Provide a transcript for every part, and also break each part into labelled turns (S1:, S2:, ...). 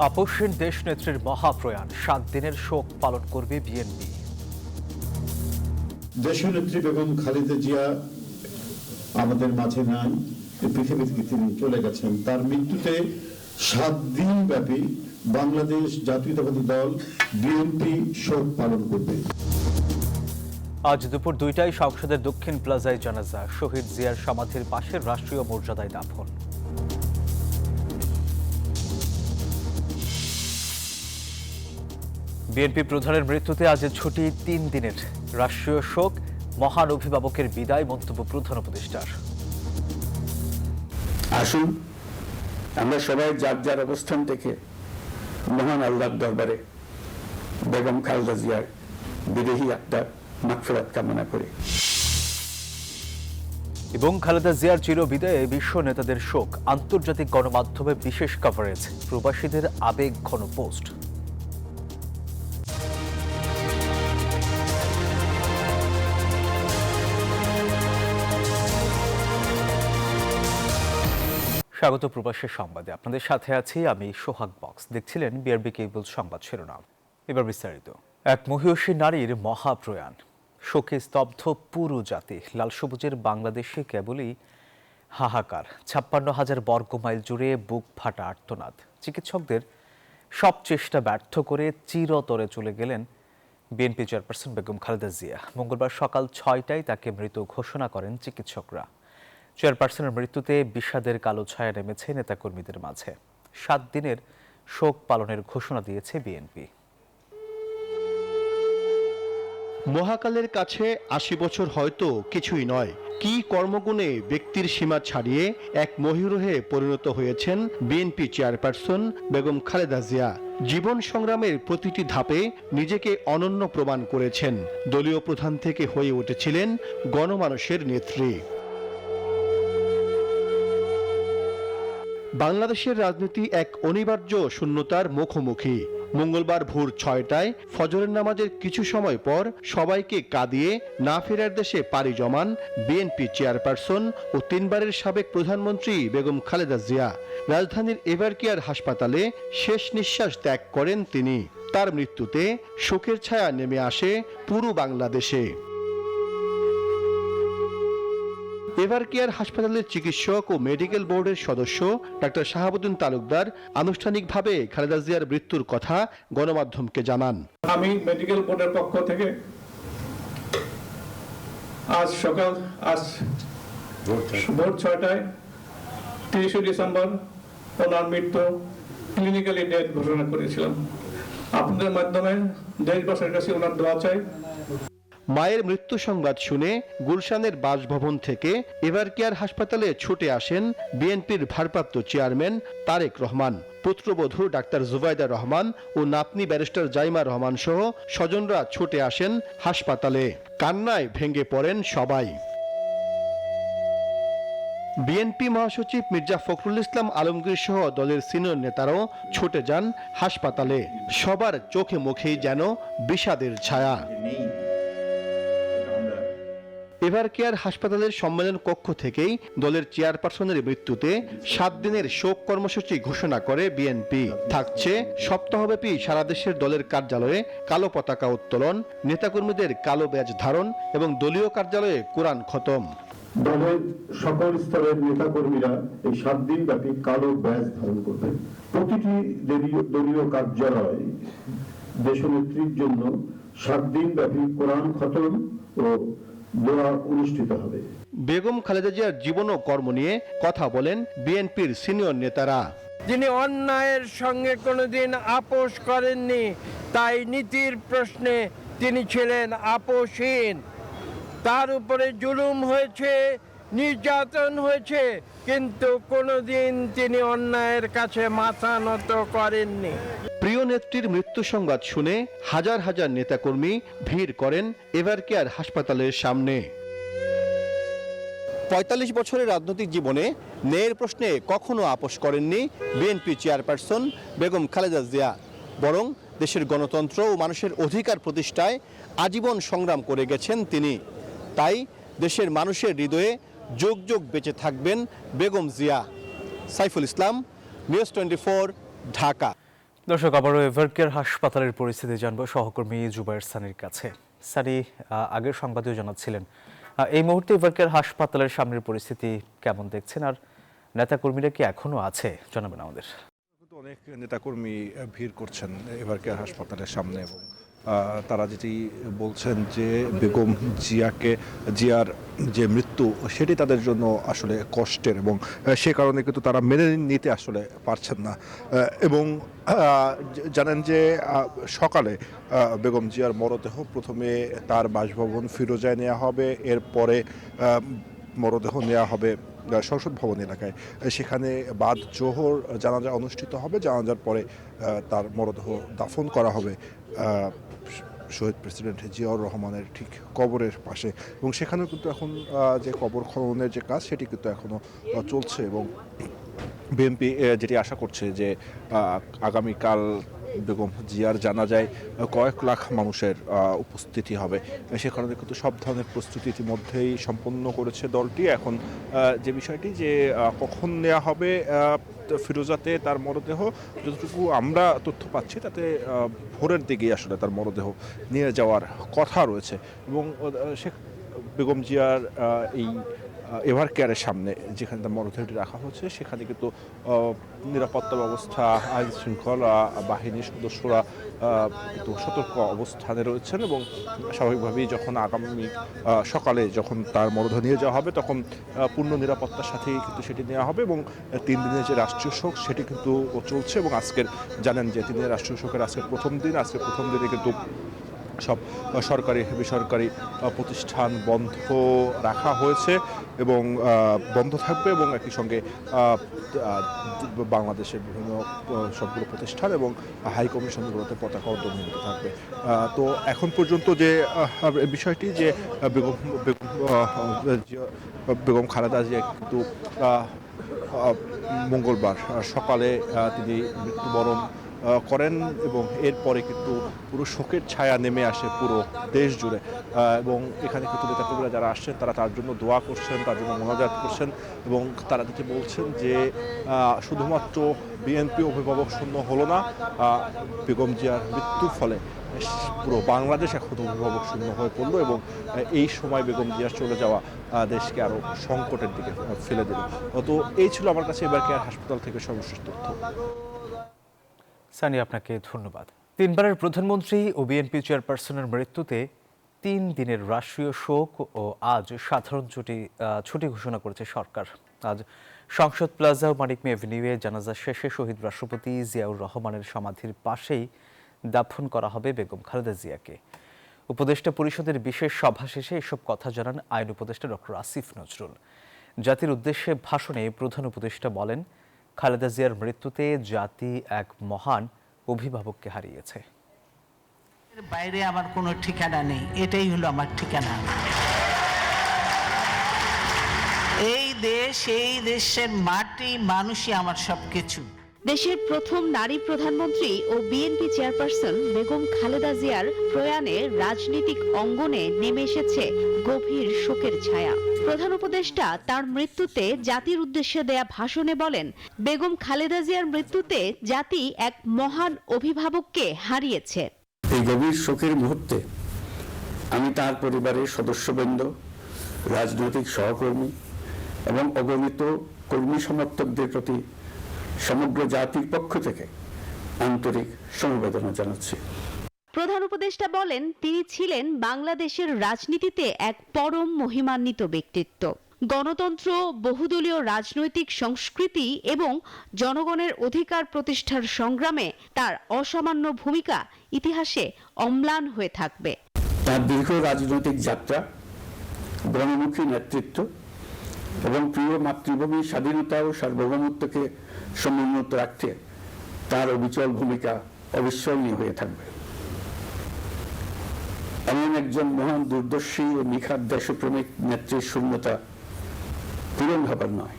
S1: আপসহীন দেশনেত্রীর মহাপ্রয়াণ 7 দিনের শোক পালন করবে বিএনপি।
S2: দেশনেত্রী বেগম খালেদা জিয়া আমাদের মাঝে নাই, পৃথিবী থেকে তিনি চলে গেছেন। তার মৃত্যুতে 7 দিন ব্যাপী বাংলাদেশ জাতীয়তাবাদী দল বিএনপি শোক পালন করবে।
S1: আজ দুপুর 2টায় সংসদের দক্ষিণ প্লাজায় জানাজা, শহীদ জিয়ার সমাধির পাশে রাষ্ট্রীয় মর্যাদায় দাফন। বিএনপি প্রধানের মৃত্যুতে আজ ছুটি 3 দিনের, রাষ্ট্রীয় শোক, মহান অভিভাবকের বিদায়, মন্তব্য প্রধান উপদেষ্টার।
S3: আসুন আমরা সবাই যার যার অবস্থান থেকে মহান আল্লাহর দরবারে বেগম খালেদা জিয়ার বিদেহী আত্মার মাগফিরাত কামনা করি।
S1: এবং খালেদা জিয়ার চির বিদায়ে বিশ্ব নেতাদের শোক, আন্তর্জাতিক গণমাধ্যমে বিশেষ কভারেজ, প্রবাসীদের আবেগ ঘন পোস্ট। স্বাগত প্রবাসের সংবাদে, আপনাদের সাথে আছি আমি সোহাগ বক্স। দেখছিলেন বিআরবি কেবল সংবাদ শিরোনাম, এবার বিস্তারিত। এক মহিষী নারীর মহাপ্রয়াণ, শোকে স্তব্ধ পুরো জাতি। লাল সবুজের বাংলাদেশে কেবলই হাহাকার, 56,000 বর্গমাইল জুড়ে বুক ফাটা আর্তনাদ। চিকিৎসকদের সব চেষ্টা ব্যর্থ করে চিরতরে চলে গেলেন বিএনপি চেয়ারপারসন বেগম খালেদা জিয়া। মঙ্গলবার সকাল 6টায় তাকে মৃত ঘোষণা করেন চিকিৎসকরা। চেয়ারপারসনের মৃত্যুতে বিষাদের কালো ছায়া নেমেছে নেতাকর্মীদের মাঝে। 7 দিনের শোক পালনের ঘোষণা দিয়েছে বিএনপি।
S4: মহাকালের কাছে 80 বছর হয়তো কিছুই নয়, কি কর্মগুণে ব্যক্তির সীমা ছাড়িয়ে এক মহিরুহে পরিণত হয়েছেন বিএনপি চেয়ারপারসন বেগম খালেদা জিয়া। জীবন সংগ্রামের প্রতিটি ধাপে নিজেকে অনন্য প্রমাণ করেছেন। দলীয় প্রধান থেকে হয়ে উঠেছিলেন গণমানুষের নেত্রী। বাংলাদেশের রাজনীতি এক অনিবার্য শূন্যতার মুখোমুখি। মঙ্গলবার ভোর 6টায় ফজরের নামাজের কিছু সময় পর সবাইকে কাঁদিয়ে না ফেরার দেশে পাড়ি জমান বিএনপি চেয়ারপারসন ও 3 বারের সাবেক প্রধানমন্ত্রী বেগম খালেদা জিয়া। রাজধানীর এভারকেয়ার হাসপাতালে শেষ নিঃশ্বাস ত্যাগ করেন তিনি। তার মৃত্যুতে শোকের ছায়া নেমে আসে পুরো বাংলাদেশে। এভারকেয়ার হাসপাতালের চিকিৎসক ও মেডিকেল বোর্ডের সদস্য ডাক্তার শাহাবুদ্দিন তালুকদার আনুষ্ঠানিকভাবে খালেদা জিয়ার মৃত্যুর কথা গণমাধ্যমকে জানান।
S5: আমি মেডিকেল বোর্ডের পক্ষ থেকে আজ ভোর 6টায় 30 ডিসেম্বর ওনার মৃত্যু ক্লিনিক্যালি ডেথ ঘোষণা করেছিলাম। আপনাদের মাধ্যমে দেশবাসীর কাছে ওনার দোয়া চাই।
S4: মায়ের মৃত্যু সংবাদ শুনে গুলশানের বাসভবন থেকে এভারকেয়ার হাসপাতালে ছুটে আসেন বিএনপির ভারপ্রাপ্ত চেয়ারম্যান তারেক রহমান, পুত্রবধূ ডাক্তার জুবাইদা রহমান ও নাতনি ব্যারিস্টার জাইমা রহমান সহ স্বজনরা ছুটে আসেন হাসপাতালে। কান্নায় ভেঙে পড়েন সবাই। বিএনপি মহাসচিব মির্জা ফখরুল ইসলাম আলমগীর সহ দলের সিনিয়র নেতারাও ছুটে যান হাসপাতালে। সবার চোখে মুখেই যেন বিষাদের ছায়া। এভারকেয়ার হাসপাতালের সম্মেলন কক্ষ থেকেই দলের চেয়ারপারসনের মৃত্যুতে 7 দিনের শোক কর্মসূচি ঘোষণা করে বিএনপি। থাকছে সপ্তাহব্যাপী সারা দেশের দলের কার্যালয়ে কালো পতাকা উত্তোলন, নেতাকর্মীদের কালো ব্যাজ ধারণ এবং দলীয় কার্যালয়ে কোরআন খতম।
S2: দলের সকল স্তরের নেতাকর্মীরা এই 7 দিন ব্যাপী কালো ব্যাজ ধারণ করবেন। প্রতিটি দলীয় কার্যালয় দেশনেত্রীর জন্য 7 দিন ব্যাপী কোরআন খতম ও দোয়া অনুষ্ঠিত হবে।
S4: বেগম খালেদা জিয়ার জীবন ও কর্ম নিয়ে কথা বলেন বিএনপির সিনিয়র নেতারা।
S6: যিনি অন্যায়ের সঙ্গে কোনোদিন আপোষ করেননি, তাই নীতির প্রশ্নে তিনি ছিলেন আপোষহীন। তার উপরে জুলুম হয়েছে, নির্যাতন হয়েছে, কিন্তু কোনোদিন তিনি অন্যায়ের কাছে মাথা নত করেননি।
S4: প্রিয় নেত্রীর মৃত্যু সংবাদ শুনে হাজার হাজার নেতাকর্মী ভিড় করেন এভারকেয়ার হাসপাতালের সামনে। 45 বছরের রাজনৈতিক জীবনে ন্যায়ের প্রশ্নে কখনো আপোষ করেননি বিএনপি চেয়ারপারসন বেগম খালেদা জিয়া, বরং দেশের গণতন্ত্র ও মানুষের অধিকার প্রতিষ্ঠায় আজীবন সংগ্রাম করে গেছেন তিনি। তাই দেশের মানুষের হৃদয়ে যুগ যুগ বেঁচে থাকবেন বেগম জিয়া। সাইফুল ইসলাম, নিউজ 24, ঢাকা।
S1: দর্শক, আবারও এভারকেয়ার হাসপাতালের পরিস্থিতি জানবো সহকর্মী জুবায়ের সানির কাছে। সানি, আগের সংবাদেও জানাচ্ছিলেন এই মুহূর্তে এভারকেয়ার হাসপাতালের সামনের পরিস্থিতি কেমন দেখছেন, আর নেতাকর্মীরা কি এখনো আছে, জানাবেন আমাদের।
S7: অনেক নেতাকর্মী ভিড় করছেন এভারকেয়ার হাসপাতালের সামনে এবং তারা যেটি বলছেন যে বেগম জিয়ার যে মৃত্যু সেটি তাদের জন্য আসলে কষ্টের এবং সে কারণে কিন্তু তারা মেনে নিতে আসলে পারছেন না। এবং জানেন যে সকালে বেগম জিয়ার মরদেহ প্রথমে তার বাসভবন ফিরোজায় নেওয়া হবে, এরপরে মরদেহ নেওয়া হবে সংসদ ভবন এলাকায়। সেখানে বাদ জোহর জানাজা অনুষ্ঠিত হবে, জানাজার পরে তার মরদেহ দাফন করা হবে শহীদ প্রেসিডেন্ট জিয়াউর রহমানের ঠিক কবরের পাশে। এবং সেখানেও কিন্তু এখন যে কবর খননের যে কাজ সেটি কিন্তু এখনও চলছে এবং বিএনপি যেটি আশা করছে যে আগামীকাল বেগম জিয়ার জানাজায় কয়েক লাখ মানুষের উপস্থিতি হবে। সে কারণে কিন্তু সব ধরনের প্রস্তুতি ইতিমধ্যেই সম্পন্ন করেছে দলটি। এখন যে বিষয়টি যে কখন নেওয়া হবে ফিরোজাতে তার মরদেহ, যতটুকু আমরা তথ্য পাচ্ছি তাতে ভোরের দিকেই আসলে তার মরদেহ নিয়ে যাওয়ার কথা রয়েছে। এবং বেগম জিয়ার এই এভারকেয়ারের সামনে যেখানে তার মরদেহটি রাখা হচ্ছে সেখানে কিন্তু নিরাপত্তা ব্যবস্থা, আইন শৃঙ্খলা বাহিনীর সদস্যরা কিন্তু সতর্ক অবস্থানে রয়েছেন এবং স্বাভাবিকভাবেই যখন আগামী সকালে যখন তার মরদেহ নিয়ে যাওয়া হবে তখন পূর্ণ নিরাপত্তার সাথেই কিন্তু সেটি নেওয়া হবে। এবং 3 দিনের যে রাষ্ট্রীয় শোক সেটি কিন্তু চলছে এবং আজকের জানেন যে 3 দিনের রাষ্ট্রীয় শোকের আজকের প্রথম দিন। আজকের প্রথম দিনে কিন্তু সব সরকারি বেসরকারি প্রতিষ্ঠান বন্ধ রাখা হয়েছে এবং বন্ধ থাকবে এবং একই সঙ্গে বাংলাদেশের বিভিন্ন সবগুলো প্রতিষ্ঠান এবং হাই কমিশনগুলোতে পতাকা উত্তোলন থাকবে। তো এখন পর্যন্ত যে বিষয়টি যে বেগম খালেদা জিয়া কিন্তু মঙ্গলবার সকালে তিনি মৃত্যুবরণ করেন এবং এরপরে কিন্তু পুরো শোকের ছায়া নেমে আসে পুরো দেশ জুড়ে। এবং এখানে কিন্তু নেতাকর্মীরা যারা আসছেন তারা তার জন্য দোয়া করছেন, তার জন্য মোনাজাত করছেন এবং তারা যেটি বলছেন যে শুধুমাত্র বিএনপি অভিভাবক শূন্য হলো না, বেগম জিয়ার মৃত্যুর ফলে পুরো বাংলাদেশ এখন অভিভাবক শূন্য হয়ে পড়লো এবং এই সময় বেগম জিয়ার চলে যাওয়া দেশকে আরও সংকটের দিকে ফেলে দিল। তো এই ছিল আমার কাছে এভারকেয়ার হাসপাতাল থেকে সর্বশেষ তথ্য।
S1: সানি, আপনাকে ধন্যবাদ। 3 বারের প্রধানমন্ত্রী ও বিএনপি চেয়ারপারসনের মৃত্যুতে 3 দিনের রাষ্ট্রীয় শোক ও আজ সাধারণ ছুটি ঘোষণা করেছে সরকার। আজ সংসদ প্লাজা ও মানিক মিয়া এভিনিউয়ে জানাজা শেষে শহীদ রাষ্ট্রপতি জিয়াউর রহমানের সমাধির পাশেই দাফন করা হবে বেগম খালেদা জিয়াকে। উপদেষ্টা পরিষদের বিশেষ সভা শেষে এসব কথা জানান আইন উপদেষ্টা ডক্টর আসিফ নজরুল। জাতির উদ্দেশ্যে ভাষণে প্রধান উপদেষ্টা বলেন, খালেদা জিয়ার মৃত্যুতে জাতি এক মহান অভিভাবককে হারিয়েছে।
S8: বাইরে আমার কোনো ঠিকানা নেই, এটাই হলো আমার ঠিকানা। এই দেশ, এই দেশের মাটি, মানুষই আমার সবকিছু।
S9: দেশের প্রথম নারী প্রধানমন্ত্রী ও বিএনপি চেয়ারপারসন বেগম খালেদা জিয়ার প্রয়াণে রাজনৈতিক অঙ্গনে নেমে এসেছে গভীর শোকের ছায়া। প্রধান উপদেষ্টা তার মৃত্যুতে জাতির উদ্দেশ্যে দেয়া ভাষণে বলেন, বেগম খালেদা জিয়ার মৃত্যুতে জাতি এক মহান অভিভাবককে হারিয়েছে।
S3: এই গভীর শোকের মুহূর্তে আমি তার পরিবারের সদস্যবৃন্দ, রাজনৈতিক সহকর্মী এবং অগণিত কর্মী সমর্থকদের প্রতি সমগ্র জাতির পক্ষ থেকে আন্তরিক সমবেদনা জানাচ্ছি।
S9: প্রধান উপদেষ্টা বলেন, তিনি ছিলেন বাংলাদেশের রাজনীতিতে এক পরম মহিমান্বিত ব্যক্তিত্ব। গণতন্ত্র, বহুদলীয় রাজনৈতিক সংস্কৃতি এবং জনগণের অধিকার প্রতিষ্ঠার সংগ্রামে তার অসামান্য ভূমিকা ইতিহাসে অম্লান হয়ে থাকবে।
S3: তার দীর্ঘ রাজনৈতিক যাত্রা, গণমুখী নেতৃত্ব এবং প্রিয় মাতৃভূমির স্বাধীনতা ও সার্বভৌমত্বকে সমুন্নত রাখতে তার অবিচল ভূমিকা অবিস্মরণীয় হয়ে থাকবে। এমন একজন মহান দূরদর্শী ও নিখাদ দেশপ্রেমিক নেত্রীর শূন্যতা পূরণ হবার নয়।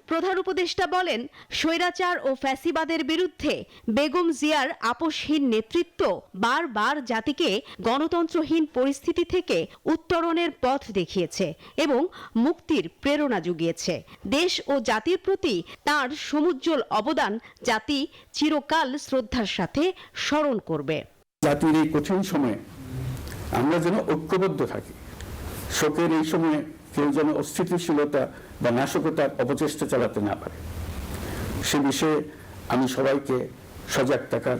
S9: প্রধান উপদেষ্টা বলেন, স্বৈরাচার ও ফ্যাসিবাদের বিরুদ্ধে বেগম জিয়ার আপোষহীন নেতৃত্ব বারবার জাতিকে গণতন্ত্রহীন পরিস্থিতি থেকে উত্তরণের পথ দেখিয়েছে এবং মুক্তির প্রেরণা জুগিয়েছে। দেশ ও জাতির প্রতি তার সমুজ্জ্বল অবদান জাতি চিরকাল শ্রদ্ধার সাথে স্মরণ করবে।
S3: জাতির এই কঠিন সময়ে আমরা যেন ঐক্যবদ্ধ থাকি। শোকের এই সময়ে কেউ যেন অস্থিতিশীলতা বা নাশকতার অপচেষ্টা চালাতে না পারে, সে বিষয়ে আমি সবাইকে সজাগ থাকার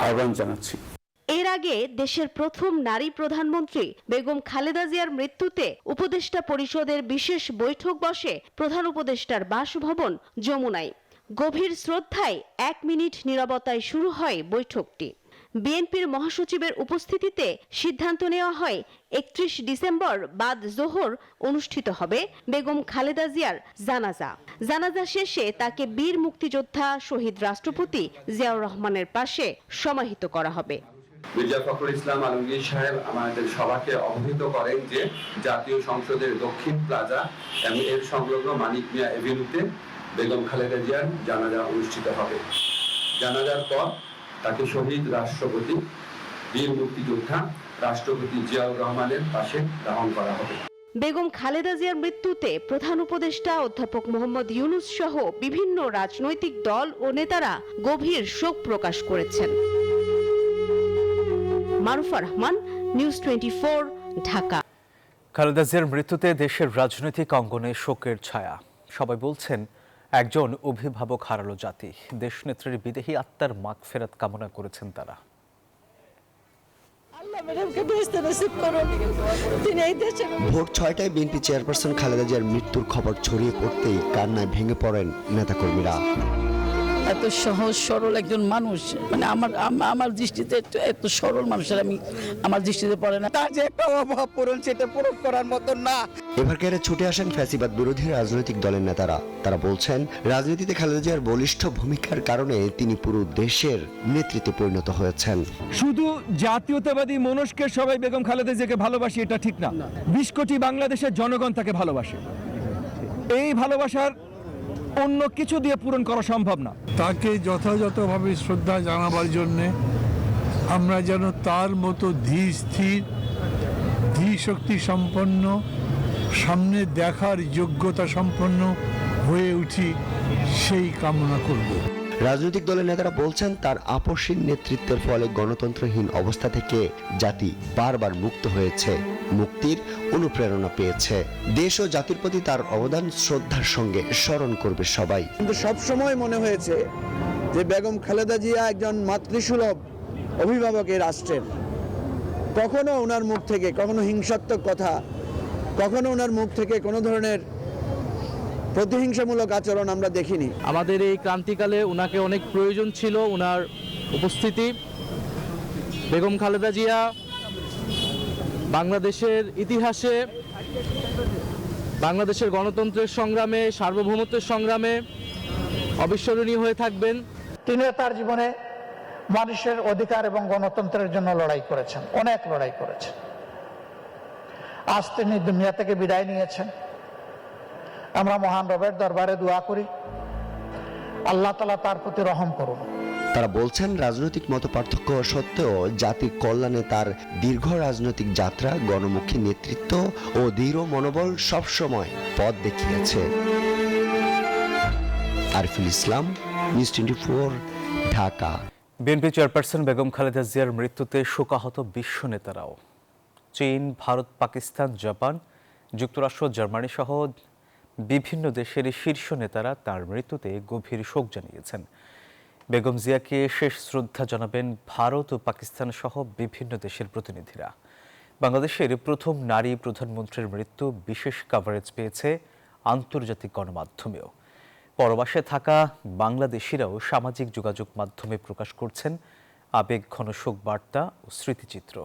S3: আহ্বান জানাচ্ছি।
S9: এর আগে দেশের প্রথম নারী প্রধানমন্ত্রী বেগম খালেদা জিয়ার মৃত্যুতে উপদেষ্টা পরিষদের বিশেষ বৈঠক বসে প্রধান উপদেষ্টার বাসভবন যমুনায়। গভীর শ্রদ্ধায় 1 মিনিট নীরবতায় শুরু হয় বৈঠকটি। বিএনপির মহাসচিবের উপস্থিতিতে সিদ্ধান্ত নেওয়া হয় 31 ডিসেম্বর বাদ জোহর অনুষ্ঠিত হবে বেগম খালেদা জিয়ার জানাজা। জানাজা শেষে তাকে বীর মুক্তিযোদ্ধা শহীদ রাষ্ট্রপতি জিয়াউর রহমানের পাশে সমাহিত করা হবে।
S10: মির্জা ফখরুল ইসলাম আলমগীর সাহেব আমাদের সবাইকে অবহিত করেন যে জাতীয় সংসদের দক্ষিণ প্লাজা এবং এর সংলগ্ন মানিক মিয়া এভিনিউতে বেগম খালেদা জিয়ার জানাজা অনুষ্ঠিত হবে। জানাজার পর তাকে শহীদ রাষ্ট্রপতি বীর মুক্তিযোদ্ধা রাষ্ট্রপতি জিয়াউর রহমানের পাশে দাফন করা হবে।
S9: বেগম খালেদা জিয়ার মৃত্যুতে প্রধান উপদেষ্টা অধ্যাপক মোহাম্মদ ইউনূস সহ বিভিন্ন রাজনৈতিক দল ও নেতারা গভীর শোক প্রকাশ করেছেন। মারুফা রহমান, নিউজ 24, ঢাকা।
S1: খালেদা জিয়ার মৃত্যুতে দেশের রাজনৈতিক অঙ্গনে শোকের ছায়া। সবাই বলছেন একজন অভিভাবক হারালো জাতি। দেশনেত্রীর বিদেহী আত্মার মাগফিরাত কামনা করেছেন তারা।
S11: ভোর 6টায় বিএনপি চেয়ারপারসন খালেদা জিয়ার মৃত্যুর খবর ছড়িয়ে পড়তেই কান্নায় ভেঙে পড়েন নেতাকর্মীরা।
S12: এত সহজ সরল একজন মানুষ, মানে আমার দৃষ্টিতে এত সরল মানুষের আমার দৃষ্টিতে পড়ে না। তার যে একটা অভাব পূরণ, সেটা পূরণ করার মতন না।
S11: এবারকারে ছুটে আসেন ফ্যাসিবাদ বিরোধী রাজনৈতিক দলের নেতারা। তারা বলছেন রাজনীতিতে খালেদা জিয়ার বলিষ্ঠ ভূমিকার কারণে তিনি পুরো দেশের নেতৃত্বে পরিণত হয়েছেন।
S13: শুধু জাতীয়তাবাদী মনস্কে সবাই বেগম খালেদা জিয়াকে ভালোবাসি এটা ঠিক না। 20 কোটি বাংলাদেশের জনগণ তাকে ভালোবাসে। এই ভালোবাসার অন্য কিছু দিয়ে পূরণ করা সম্ভব না।
S14: তাকে যথাযথভাবে শ্রদ্ধা জানাবার জন্যে আমরা যেন তার মতো ধীর স্থির, ধীর শক্তি সম্পন্ন, সামনে দেখার যোগ্যতা সম্পন্ন হয়ে উঠি, সেই কামনা করব।
S11: রাজনৈতিক দলের নেতারা বলছেন তার আপোষহীন নেতৃত্বের ফলে গণতন্ত্রহীন অবস্থা থেকে জাতি বারবার মুক্ত হয়েছে, মুক্তির অনুপ্রেরণা পেয়েছে। দেশ ও জাতির প্রতি তার অবদান শ্রদ্ধার সঙ্গে স্মরণ করবে সবাই।
S15: কিন্তু সবসময় মনে হয়েছে যে বেগম খালেদা জিয়া একজন মাতৃসুলভ অভিভাবক এই রাষ্ট্রের। কখনো ওনার মুখ থেকে কখনো হিংসাত্মক কথা, কখনো ওনার মুখ থেকে কোনো ধরনের প্রতিহিংসামূলক আচরণ আমরা দেখিনি।
S16: আমাদের এই ক্রান্তিকালে ওনাকে অনেক প্রয়োজন ছিল, ওনার উপস্থিতি। বেগম খালেদা জিয়া বাংলাদেশের ইতিহাসে, বাংলাদেশের গণতন্ত্রের সংগ্রামে, সার্বভৌমত্বের সংগ্রামে অবিস্মরণীয় হয়ে থাকবেন।
S17: তিনি তার জীবনে মানুষের অধিকার এবং গণতন্ত্রের জন্য লড়াই করেছেন, অনেক লড়াই করেছেন। আজ তিনি দুনিয়া থেকে বিদায় নিয়েছেন। আমরা মহান রবের দরবারে দোয়া করি, আল্লাহ তাআলা তার প্রতি রহম করুন।
S11: তারা বলছেন রাজনৈতিক মতপার্থক্য সত্ত্বেও জাতির কল্যাণে তার দীর্ঘ রাজনৈতিক যাত্রা, গণমুখী নেতৃত্ব ও দৃঢ় মনোবল সবসময় পথ দেখিয়েছে। Ariful Islam, news 24, Dhaka.
S1: BNP chairperson Begum Khaleda জিয়ার মৃত্যুতে শোকাহত বিশ্ব নেতারাও। চীন, ভারত, পাকিস্তান, জাপান, যুক্তরাষ্ট্র, জার্মানি সহ বিভিন্ন দেশের শীর্ষ নেতারা তার মৃত্যুতে গভীর শোক জানিয়েছেন। বেগম জিয়াকে শেষ শ্রদ্ধা জানাবেন ভারত ও পাকিস্তান সহ বিভিন্ন দেশের প্রতিনিধিরা। বাংলাদেশের প্রথম নারী প্রধানমন্ত্রীর মৃত্যু বিশেষ কভারেজ পেয়েছে আন্তর্জাতিক গণমাধ্যমেও। পরবাসে থাকা বাংলাদেশিরাও সামাজিক যোগাযোগ মাধ্যমে প্রকাশ করছেন আবেগঘন শোক বার্তা ও স্মৃতিচিত্র।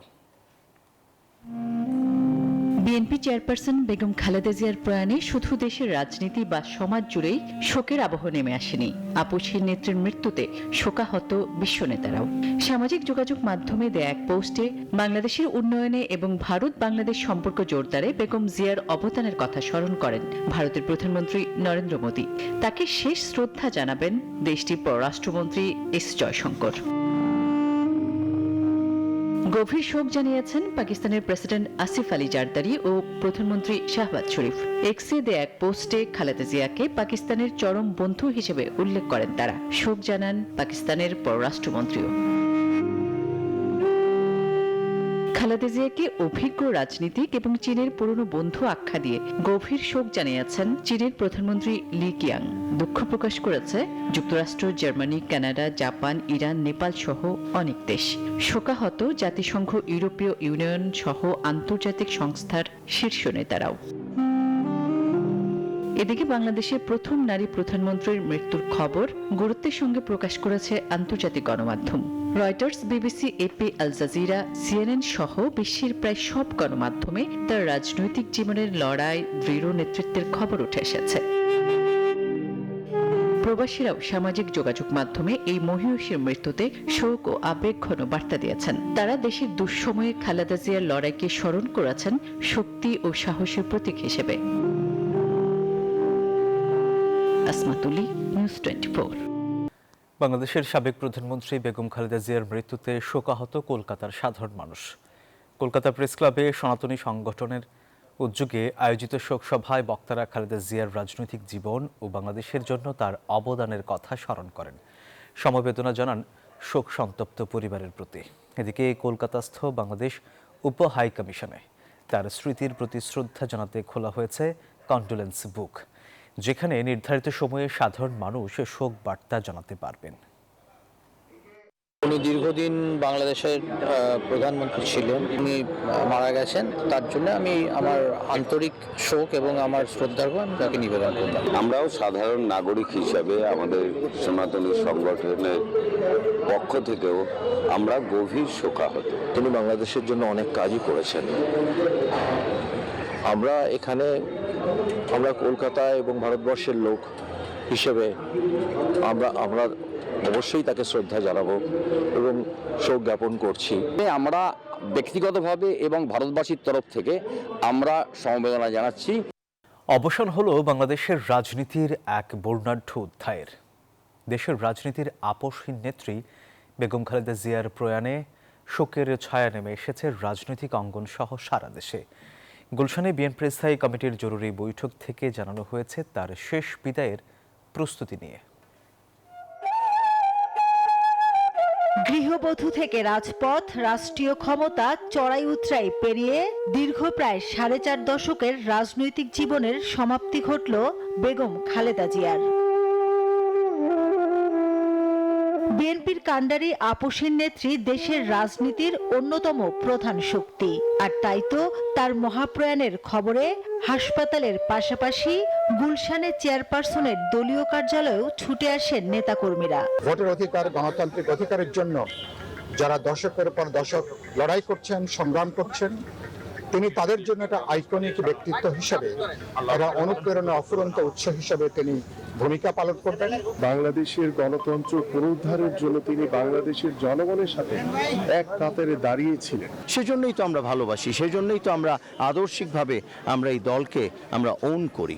S9: বিএনপি চেয়ারপারসন বেগম খালেদা জিয়ার প্রয়াণে শুধু দেশের রাজনীতি বা সমাজ জুড়েই শোকের আবহ নেমে আসেনি। আপসহীন নেত্রীর মৃত্যুতে শোকাহত বিশ্ব নেতারাও। সামাজিক যোগাযোগ মাধ্যমে দেয়া এক পোস্টে বাংলাদেশের উন্নয়নে এবং ভারত বাংলাদেশ সম্পর্ক জোরদারে বেগম জিয়ার অবদানের কথা স্মরণ করেন ভারতের প্রধানমন্ত্রী নরেন্দ্র মোদী। তাকে শেষ শ্রদ্ধা জানাবেন দেশটির পররাষ্ট্রমন্ত্রী এস জয়শঙ্কর। গভীর শোক জানিয়েছেন পাকিস্তানের প্রেসিডেন্ট আসিফ আলী জারদারি ও প্রধানমন্ত্রী শাহবাজ শরীফ। এক্সে দেয়া এক পোস্টে খালেদা জিয়াকে পাকিস্তানের চরম বন্ধু হিসেবে উল্লেখ করেন তারা। শোক জানান পাকিস্তানের পররাষ্ট্রমন্ত্রীও। খালেদা জিয়াকে অভিজ্ঞ রাজনীতিক এবং চীনের পুরনো বন্ধু আখ্যা দিয়ে গভীর শোক জানিয়েছেন চীনের প্রধানমন্ত্রী লি কিয়াং। দুঃখ প্রকাশ করেছে যুক্তরাষ্ট্র, Germany, Canada, Japan, Iran, Nepal সহ অনেক দেশ। শোকাহত জাতিসংঘ, ইউরোপীয় ইউনিয়ন সহ আন্তর্জাতিক সংস্থার শীর্ষ নেতারাও। এদিকে বাংলাদেশের প্রথম নারী প্রধানমন্ত্রীর মৃত্যুর খবর গুরুত্বের সঙ্গে প্রকাশ করেছে আন্তর্জাতিক গণমাধ্যম। Reuters, BBC, AP, Al Jazeera, CNN সহ বিশ্বের প্রায় সব গণমাধ্যমে তার রাজনৈতিক জীবনের লড়াই, দৃঢ় নেতৃত্বের খবর উঠে এসেছে। প্রবাসীরাও সামাজিক যোগাযোগ মাধ্যমে এই মহিয়সীর মৃত্যুতে শোক ও আবেগঘন বার্তা দিয়েছেন। তারা দেশের দুঃসময়ে খালেদা জিয়ার লড়াইকে স্মরণ করেছেন শক্তি ও সাহসের প্রতীক হিসেবে। আসমাতুলি, নিউজ 24।
S1: বাংলাদেশের সাবেক প্রধানমন্ত্রী বেগম খালেদা জিয়ার মৃত্যুতে শোকাহত কলকাতার সাধারণ মানুষ। কলকাতা প্রেস ক্লাবে সনাতনী সংগঠনের উদ্যোগে আয়োজিত শোক সভায় বক্তারা খালেদা জিয়ার রাজনৈতিক জীবন ও বাংলাদেশের জন্য তার অবদানের কথা স্মরণ করেন। সমবেদনা জানান শোক সন্তপ্ত পরিবারের প্রতি। এদিকে কলকাতাস্থ বাংলাদেশ উপ হাই কমিশনে তার স্মৃতির প্রতি শ্রদ্ধা জানাতে খোলা হয়েছে কন্ডোলেন্স বুক, যেখানে নির্ধারিত সময়ে সাধারণ মানুষ শোক বার্তা জানাতে পারবেন।
S18: উনি দীর্ঘদিন বাংলাদেশের প্রধানমন্ত্রী ছিলেন, উনি মারা গেছেন। তার জন্য আমি আমার আন্তরিক শোক এবং আমার শ্রদ্ধার্ঘ্য আমি তাকে নিবেদন করলাম।
S19: আমরাও সাধারণ নাগরিক হিসাবে আমাদের সনাতনী সংগঠনের পক্ষ থেকেও আমরা গভীর শোকাহত।
S20: তিনি বাংলাদেশের জন্য অনেক কাজই করেছেন। আমরা কলকাতা এবং ভারতবর্ষের লোক হিসেবে আমরা অবশ্যই তাকে শ্রদ্ধা জানাবো এবং শোক জ্ঞাপন করছি।
S21: আমরা ব্যক্তিগতভাবে এবং ভারতবাসীর তরফ থেকে আমরা সমবেদনা জানাচ্ছি।
S1: অবসান হলো বাংলাদেশের রাজনীতির এক বর্ণাঢ্য অধ্যায়ের। দেশের রাজনীতির আপসহীন নেত্রী বেগম খালেদা জিয়ার প্রয়াণে শোকের ছায়া নেমে এসেছে রাজনৈতিক অঙ্গন সহ সারা দেশে। গুলশানে বিএনপি স্থায়ী কমিটির জরুরি বৈঠক থেকে জানানো হয়েছে তার শেষ বিদায়ের প্রস্তুতি নিয়ে।
S9: গৃহবধূ থেকে রাজপথ, রাষ্ট্রীয় ক্ষমতা চড়াই উতরাই পেরিয়ে দীর্ঘ প্রায় 4.5 দশকের রাজনৈতিক জীবনের সমাপ্তি ঘটল বেগম খালেদা জিয়ার। বিএনপির কাণ্ডারি আপসহীন নেত্রী দেশের রাজনীতির অন্যতম প্রধান শক্তি। আর তাই তো তার মহাপ্রয়াণের খবরে হাসপাতালের পাশাপাশি গুলশানে চেয়ারপারসনের দলীয় কার্যালয়েও ছুটে আসেন নেতাকর্মীরা।
S22: ভোটের অধিকার, গণতান্ত্রিক অধিকারের জন্য যারা দশকের পর দশক লড়াই করছেন, সংগ্রাম করছেন, তিনি তাদের জন্য একটা আইকনিক ব্যক্তিত্ব হিসেবে, একটা অনুপ্রেরণা, অফুরন্ত উৎস হিসেবে তিনি ভূমিকা পালন করবেন।
S23: বাংলাদেশের গণতন্ত্র পুনরুদ্ধারের জন্য তিনি বাংলাদেশের জনগণের সাথে এক কাতারে দাঁড়িয়েছিলেন।
S20: সেজন্যই তো আমরা ভালোবাসি, সেজন্যই তো আমরা আদর্শিকভাবে আমরা এই দলকে আমরা ওন করি।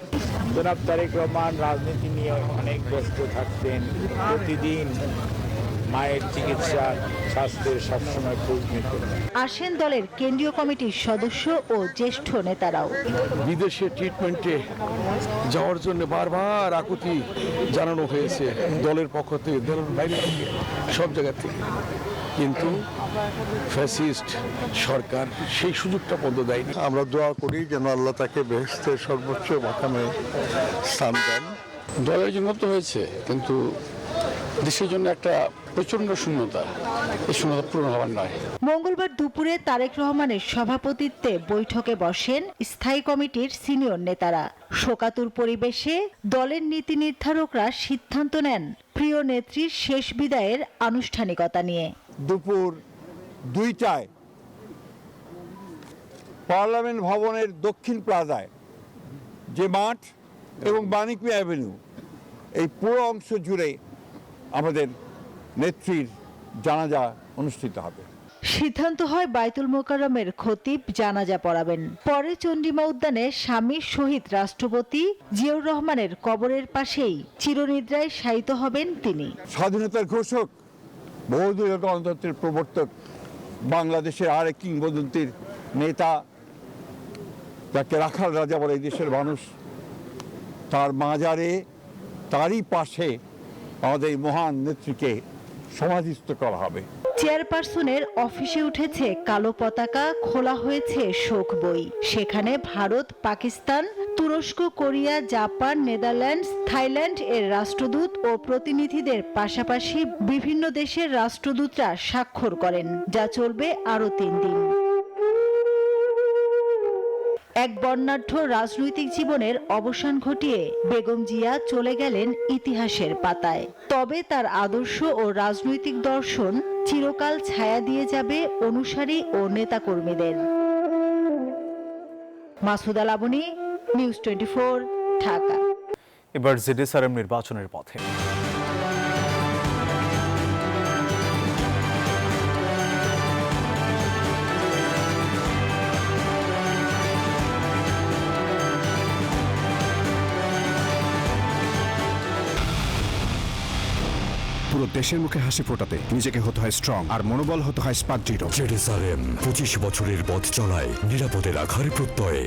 S24: জনাব তারেক রহমান রাজনীতি নিয়ে অনেক ব্যস্ত থাকতেন। প্রতিদিন মায়ের চিকিৎসা, স্বাস্থ্যের সবসময় খোঁজ নিতেন।
S9: আসেন দলের কেন্দ্রীয় কমিটির সদস্য ও জ্যেষ্ঠ নেতারাও।
S23: বিদেশে ট্রিটমেন্টে যাওয়ার জন্য বারবার আকুতি জানানো হয়েছে দলের পক্ষ থেকে, দলের বাইরে থেকে, সব জায়গা থেকে, কিন্তু ফ্যাসিস্ট সরকার সেই সুযোগটা পর্যন্ত দেয়নি।
S25: আমরা দোয়া করি যেন আল্লাহ তাকে বেহেশতের সর্বোচ্চ মাকামে স্থান দেন।
S23: দলের জন্য তো হয়েছে, কিন্তু দেশের জন্য একটা প্রচন্ড শূন্যতা, এই শূন্যতা পূরণ হওয়ার নয়।
S9: মঙ্গলবার দুপুরে তারেক রহমানের সভাপতিত্বে বৈঠকে বসেন স্থায়ী কমিটির সিনিয়র নেতারা। শোকাতুর পরিবেশে দলের নীতি নির্ধারকরা সিদ্ধান্ত নেন প্রিয় নেত্রীর শেষ বিদায়ের আনুষ্ঠানিকতা নিয়ে।
S22: দুপুর 2টায়
S2: পার্লামেন্ট ভবনের দক্ষিণ প্লাজায় যে মাঠ এবং মানিক মিয়া অ্যাভিনিউ, এই পুরো অংশ জুড়ে আমাদের নেত্রীর জানাজা অনুষ্ঠিত হবে।
S4: সিদ্ধান্ত হয় বাইতুল মোকাররমের খতিব জানাজা পড়াবেন। পরে চন্ডিমা উদ্যানে স্বামী শহীদ রাষ্ট্রপতি জিয়াউর রহমানের কবরের পাশেই চিরনিদ্রায় শায়িত হবেন তিনি।
S2: স্বাধীনতার ঘোষক, বহুদলীয় গণতন্ত্রের প্রবর্তক, বাংলাদেশের আরেক কিংবদন্তির নেতা, যাকে রাখাল রাজা বলে এই দেশের মানুষ, তার মাজারে, তারই পাশে আমাদের এই মহান নেত্রীকে সমাধিস্থ করা হবে।
S4: চেয়ারপারসনের অফিসে উঠেছে কালো পতাকা, খোলা হয়েছে শোক বই। সেখানে ভারত, পাকিস্তান, তুরস্ক, কোরিয়া, জাপান, নেদারল্যান্ডস, থাইল্যান্ড এর রাষ্ট্রদূত ও প্রতিনিধিদের পাশাপাশি বিভিন্ন দেশের রাষ্ট্রদূতরা স্বাক্ষর করেন, যা চলবে আরও 3 দিন। এক বর্ণাঢ্য রাজনৈতিক জীবনের অবসান ঘটিয়ে বেগম জিয়া চলে গেলেন ইতিহাসের পাতায়। তবে তার আদর্শ ও রাজনৈতিক দর্শন চিরকাল ছায়া দিয়ে যাবে অনুসারী ও নেতাকর্মীদের। মাসুদা লাবনী, নিউজ 24, ঢাকা।
S1: এবার জেডএসআরএম নির্বাচনের পথে।
S5: পুরো দেশের মুখে হাসি ফোটাতে নিজেকে হতে হয় স্ট্রং, আর মনোবল হতে হয় স্পার্ক জিরো।
S6: জেডএসআরএম 25 বছরের পথ চলায় নিরাপদে রাখার প্রত্যয়ে।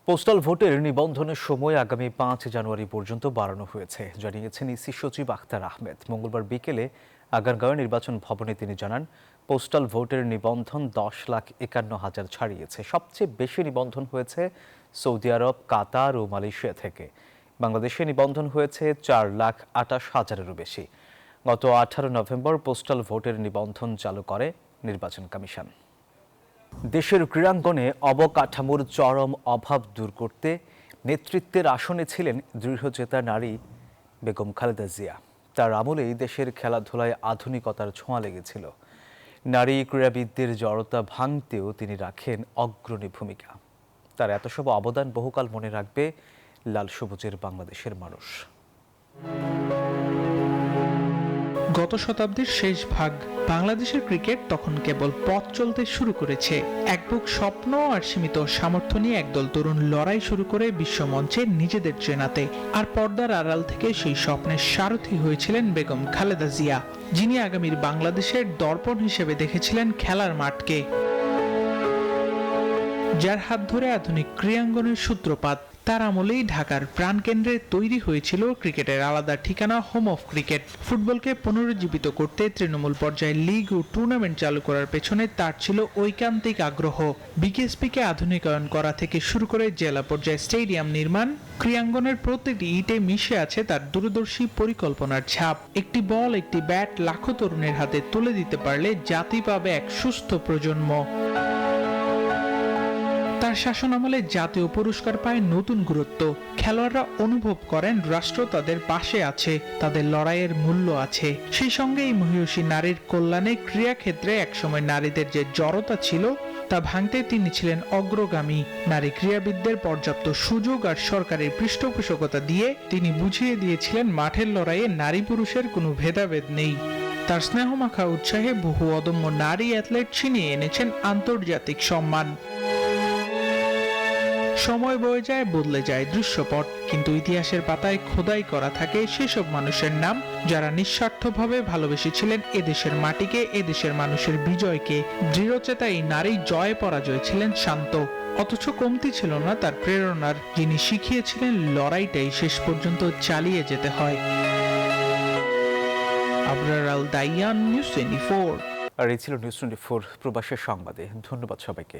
S1: পোস্টাল ভোটের নিবন্ধনের সময় আগামী 5 জানুয়ারি পর্যন্ত বাড়ানো হয়েছে, জানিয়েছেন ইসি সচিব আখতার আহমেদ। মঙ্গলবার বিকেলে আগারগাঁও নির্বাচন ভবনে তিনি জানান, পোস্টাল ভোটের নিবন্ধন 10,51,000 ছাড়িয়েছে। সবচেয়ে বেশি নিবন্ধন হয়েছে সৌদি আরব, কাতার ও মালয়েশিয়া থেকে। বাংলাদেশে নিবন্ধন হয়েছে 4,28,000-এরও বেশি। গত 18 নভেম্বর পোস্টাল ভোটের নিবন্ধন চালু করে নির্বাচন কমিশন। দেশের ক্রীড়াঙ্গনে অবকাঠামোর চরম অভাব দূর করতে নেতৃত্বের আসনে ছিলেন দৃঢ়চেতা নারী বেগম খালেদা জিয়া। তার আমলেই দেশের খেলাধুলায় আধুনিকতার ছোঁয়া লেগেছিল। নারী ক্রীড়াবিদদের জড়তা ভাঙতেও তিনি রাখেন অগ্রণী ভূমিকা। তার এত সব অবদান বহুকাল মনে রাখবে লাল সবুজের বাংলাদেশের মানুষ।
S7: গত শতাব্দীর শেষ ভাগ বাংলাদেশের ক্রিকেট তখন কেবল পথ চলতে শুরু করেছে। এক বুক স্বপ্ন আর সীমিত সামর্থ্য নিয়ে একদল তরুণ লড়াই শুরু করে বিশ্বমঞ্চে নিজেদের চেনাতে। আর পর্দার আড়াল থেকে সেই স্বপ্নের সারথি হয়েছিলেন বেগম খালেদা জিয়া, যিনি আগামীর বাংলাদেশের দর্পণ হিসেবে দেখেছিলেন খেলার মাঠকে, যার হাত ধরে আধুনিক ক্রীড়াঙ্গনের সূত্রপাত। তার আমলেই ঢাকার প্রাণকেন্দ্রে তৈরি হয়েছিল ক্রিকেটের আলাদা ঠিকানা হোম অফ ক্রিকেট। ফুটবলকে পুনরুজ্জীবিত করতে তৃণমূল পর্যায়ে লিগ ও টুর্নামেন্ট চালু করার পেছনে তার ছিল ঐকান্তিক আগ্রহ। বিকেএসপিকে আধুনিকায়ন করা থেকে শুরু করে জেলা পর্যায়ে স্টেডিয়াম নির্মাণ, ক্রীড়াঙ্গনের প্রতিটি ইটে মিশে আছে তার দূরদর্শী পরিকল্পনার ছাপ। একটি বল, একটি ব্যাট লাখো তরুণের হাতে তুলে দিতে পারলে জাতি পাবে এক সুস্থ প্রজন্ম। তার শাসন আমলে জাতীয় পুরস্কার পায় নতুন গুরুত্ব। খেলোয়াড়রা অনুভব করেন রাষ্ট্র তাদের পাশে আছে, তাদের লড়াইয়ের মূল্য আছে। সেই সঙ্গে এই মহিষী নারীর কল্যাণে ক্রীড়াক্ষেত্রে একসময় নারীদের যে জড়তা ছিল তা ভাঙতে তিনি ছিলেন অগ্রগামী। নারী ক্রীড়াবিদদের পর্যাপ্ত সুযোগ আর সরকারের পৃষ্ঠপোষকতা দিয়ে তিনি বুঝিয়ে দিয়েছিলেন মাঠের লড়াইয়ে নারী পুরুষের কোনো ভেদাভেদ নেই। তার স্নেহমাখা উৎসাহে বহু অদম্য নারী অ্যাথলেট ছিনিয়ে এনেছেন আন্তর্জাতিক সম্মান। সময় বয়ে যায়, বদলে যায় দৃশ্যপট, কিন্তু ইতিহাসের পাতায় খোদাই করা থাকে সেসব মানুষের নাম যারা নিঃস্বার্থভাবে ভালোবেসেছিলেন এদেশের মাটিকে, এদেশের মানুষের বিজয়কে। দৃঢ়চেতা এই নারী জয় পরাজয় ছিলেন শান্ত, অথচ কমতি ছিল না তার প্রেরণার, যিনি শিখিয়েছিলেন লড়াইটাই শেষ পর্যন্ত চালিয়ে যেতে হয়। আবরার আল দাইয়ান, নিউজ 24।
S1: আর এই ছিল নিউজ 24 প্রবাসের সংবাদে। ধন্যবাদ সবাইকে।